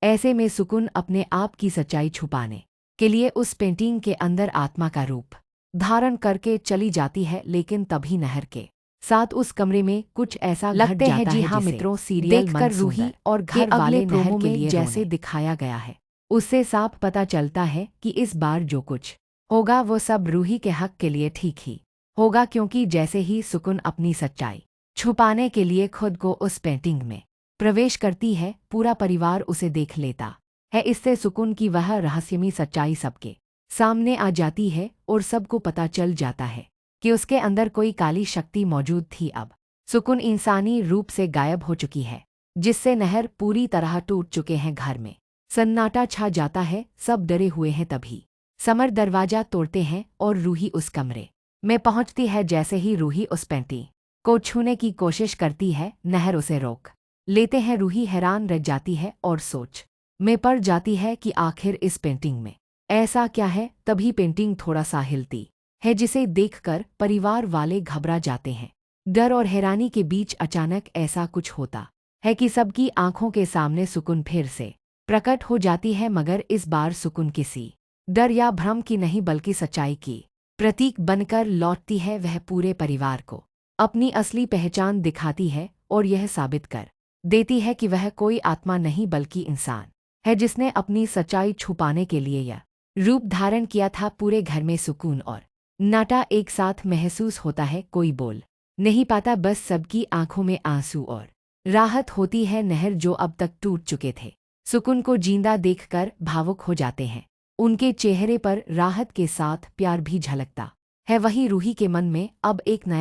ऐसे में सुकून अपने आप की सच्चाई छुपाने के लिए उस पेंटिंग के अंदर आत्मा का रूप धारण करके चली जाती है, लेकिन तभी नहर के साथ उस कमरे में कुछ ऐसा लगते हैं जी हाँ मित्रों, सीरियल देखकर रूही और घर वाले नहर के लिए जैसे दिखाया गया है उससे साफ पता चलता है कि इस बार जो कुछ होगा वो सब रूही के हक के लिए ठीक ही होगा, क्योंकि जैसे ही सुकून अपनी सच्चाई छुपाने के लिए खुद को उस पेंटिंग में प्रवेश करती है, पूरा परिवार उसे देख लेता है। इससे सुकून की वह रहस्यमयी सच्चाई सबके सामने आ जाती है और सबको पता चल जाता है कि उसके अंदर कोई काली शक्ति मौजूद थी। अब सुकून इंसानी रूप से गायब हो चुकी है, जिससे नहर पूरी तरह टूट चुके हैं। घर में सन्नाटा छा जाता है, सब डरे हुए हैं। तभी समर दरवाजा तोड़ते हैं और रूही उस कमरे में पहुंचती है। जैसे ही रूही उस पेंटिंग को छूने की कोशिश करती है, नहर उसे रोक लेते हैं। रूही हैरान रह जाती है और सोच में पड़ जाती है कि आखिर इस पेंटिंग में ऐसा क्या है। तभी पेंटिंग थोड़ा सा हिलती है, जिसे देखकर परिवार वाले घबरा जाते हैं। डर और हैरानी के बीच अचानक ऐसा कुछ होता है कि सबकी आंखों के सामने सुकून फिर से प्रकट हो जाती है, मगर इस बार सुकून किसी डर या भ्रम की नहीं बल्कि सच्चाई की प्रतीक बनकर लौटती है। वह पूरे परिवार को अपनी असली पहचान दिखाती है और यह साबित कर देती है कि वह कोई आत्मा नहीं बल्कि इंसान है, जिसने अपनी सच्चाई छुपाने के लिए यह रूप धारण किया था। पूरे घर में सुकून और नाटा एक साथ महसूस होता है। कोई बोल नहीं पाता, बस सबकी आंखों में आंसू और राहत होती है। नहर जो अब तक टूट चुके थे, सुकून को जिंदा देखकर भावुक हो जाते हैं। उनके चेहरे पर राहत के साथ प्यार भी झलकता है। वहीं रूही के मन में अब एक नया